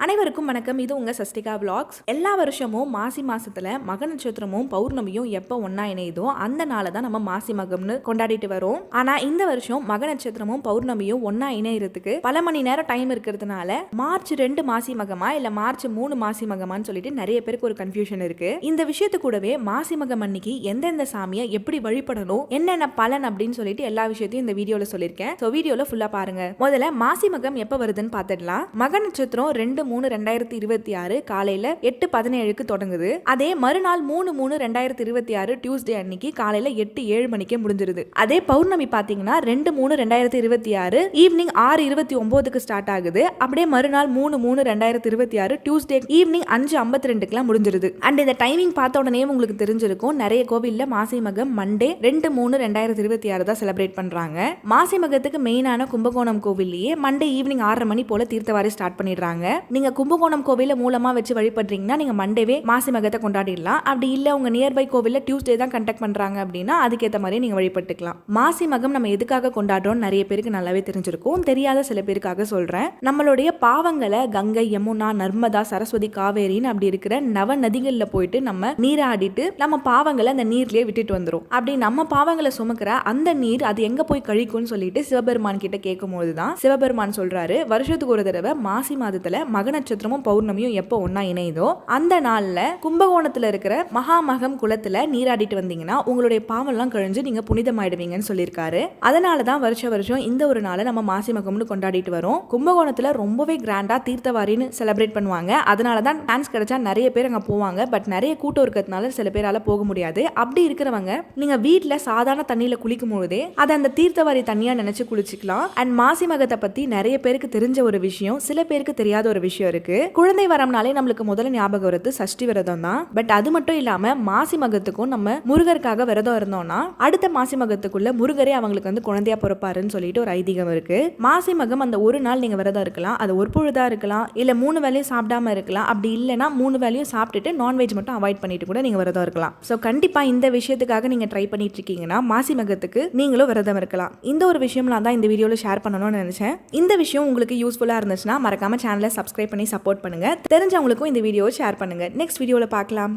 அனைவருக்கும் வணக்கம். இது உங்க சஸ்டிகா விளாக்ஸ். எல்லா வருஷமும் மாசி மாசத்துல மக நட்சத்திரமும் பௌர்ணமியும் எப்போ ஒன்னா இணையுதோ அந்த நாளை தான் நம்ம மாசி மகம்னு கொண்டாடிட்டு வரோம். ஆனா இந்த வருஷம் மக நட்சத்திரமும் பௌர்ணமியும் ஒன்னா இணையறதுக்கு பல மணி நேரம் டைம் இருக்கிறதுனால மார்ச் 2 மாசி மகமா இல்ல மார்ச் 3 மாசி மகமான்னு சொல்லிட்டு நிறைய பேருக்கு ஒரு கன்ஃபியூஷன் இருக்கு. இந்த விஷயத்து கூடவே மாசி மகம் அன்னைக்கு எந்தெந்த சாமியை எப்படி வழிபடணும், என்னென்ன பலன் அப்படின்னு சொல்லிட்டு எல்லா விஷயத்தையும் இந்த வீடியோல சொல்லியிருக்கேன். ஸோ வீடியோல ஃபுல்லா பாருங்க. முதல்ல மாசி மகம் எப்ப வருதுன்னு பார்த்துடலாம். மக நட்சத்திரம் 2/3/2026 காலையில 8:17 தொடங்குது. அதே மறுநாள் 3/3/2026 டியூஸ்டே அன்னைக்கு காலையில 8:07 மணிக்கே முடிஞ்சிருது. அதே பௌர்ணமி பாத்தீங்கன்னா 2/3/2026 ஈவினிங் 6:29 ஸ்டார்ட் ஆகுது. அப்படியே மறுநாள் 3/3/2026 டியூஸ்டே ஈவினிங் 5:52 முடிஞ்சிருது. அண்ட் இந்த டைமிங் பார்த்த உடனே உங்களுக்கு தெரிஞ்சிருக்கும், நிறைய கோவில்ல மாசி மகம் மண்டே 2/3/2026 தான் செலிப்ரேட் பண்றாங்க. மாசி மகத்துக்கு மெயினான கும்பகோணம் கோவில்லையே மண்டே ஈவினிங் 6:30 மணி போல தீர்த்தவாரி ஸ்டார்ட் பண்ணிடுறாங்க. நீங்க கும்பகோணம் கோவில மூலமா வச்சு வழிபடுறீங்கன்னா நீங்க மண்டேவே மாசி மகத்தை கொண்டாடிடலாம். அப்படி இல்ல உங்க நியர்பை கோவில்ல டியூஸ்டே தான் கண்டக்ட் பண்றாங்க அப்படின்னா அதுக்கேற்ற மாதிரி நீங்க வழிபட்டுக்கலாம். மாசி மகம் நம்ம எதுக்காக கொண்டாடுறோம் நிறைய பேருக்கு நல்லாவே தெரிஞ்சிருக்கும். தெரியாத சில பேருக்காக சொல்றேன். நம்மளுடைய பாவங்களை கங்கை, யமுனா, நர்மதா, சரஸ்வதி, காவேரின்னு அப்படி இருக்கிற நவ நதிகள்ல போயிட்டு நம்ம நீராடிட்டு நம்ம பாவங்களை அந்த நீர்லயே விட்டுட்டு வந்துரும். அப்படி நம்ம பாவங்களை சுமக்கிற அந்த நீர் அது எங்க போய் கழிக்கும்னு சொல்லிட்டு சிவபெருமான் கிட்ட கேட்கும் போதுதான் சிவபெருமான் சொல்றாரு, வருஷத்துக்கு ஒரு தடவை மாசி மாதத்துல மக நட்சத்திரமும் பௌர்ணமியும் எப்போ ஒன்னா இணையுதோ அந்த நாள்ல கும்பகோணத்துல இருக்கிற மகாமகம் குளத்துல நீராடிட்டு வந்தீங்கன்னா உங்களுடைய பாவம்லாம் கழிஞ்சு நீங்க புனிதமாயிடுவீங்கன்னு சொல்லியிருக்காரு. அதனாலதான் வருஷம் இந்த ஒரு நாளை நம்ம மாசி மகம்னு கொண்டாடிட்டு வரோம். கும்பகோணத்துல ரொம்பவே கிராண்டா தீர்த்தவாரின்னு செலிப்ரேட் பண்ணுவாங்க. அதனாலதான் சான்ஸ் கிடைச்சா நிறைய பேர் அங்க போவாங்க. பட் நிறைய கூட்டம் இருக்கிறதுனால சில பேரால போக முடியாது. அப்படி இருக்கிறவங்க நீங்க வீட்டுல சாதாரண தண்ணியில குளிக்கும் பொழுதே அதை அந்த தீர்த்தவாரி தண்ணியா நினைச்சு குளிச்சுக்கலாம். அண்ட் மாசி மகத்தை பத்தி நிறைய பேருக்கு தெரிஞ்ச ஒரு விஷயம், சில பேருக்கு தெரியாத ஒரு விஷயம் இருக்கு. குழந்தை வரம்னாலே நம்மளுக்கு முதல்ல ஞாபகம் வருது சஷ்டி விரதம் தான். பட் அது மட்டும் இல்லாம மாசி மகத்துக்கும் நம்ம முருகருக்காக விரதம் இருந்தோம்னா அடுத்த மாசி மகத்துக்குள்ள முருகரே அவங்களுக்கு வந்து குழந்தையா பிறப்பாருன்னு சொல்லிட்டு ஒரு ஐதீகம் இருக்கு. மாசி மகம் அந்த ஒரு நாள் நீங்க விரதம் இருக்கலாம். அது ஒரு பொழுதா இருக்கலாம், இல்ல 3 வேளையும் சாப்பிடாம இருக்கலாம். அப்படி இல்லைன்னா 3 வேளையும் சாப்பிட்டுட்டு நான்வெஜ் மட்டும் அவாய்ட் பண்ணிட்டு கூட நீங்க விரதம் இருக்கலாம். சோ கண்டிப்பா இந்த விஷயத்துக்காக நீங்க ட்ரை பண்ணிட்டு இருக்கீங்கன்னா மாசி மகத்துக்கு நீங்களும் விரதம் இருக்கலாம். இந்த ஒரு விஷயம்லாம் தான் இந்த வீடியோல ஷேர் பண்ணணும்னு நினைச்சேன். இந்த விஷயம் உங்களுக்கு யூஸ்ஃபுல்லா இருந்துச்சுன்னா மறக்காம சேனலை சப்ஸ்கிரைப் பண்ணி சப்போர்ட் பண்ணுங்க. தெரிஞ்சவங்களுக்கும் இந்த வீடியோவை ஷேர் பண்ணுங்க. நெக்ஸ்ட் வீடியோல பார்க்கலாம்.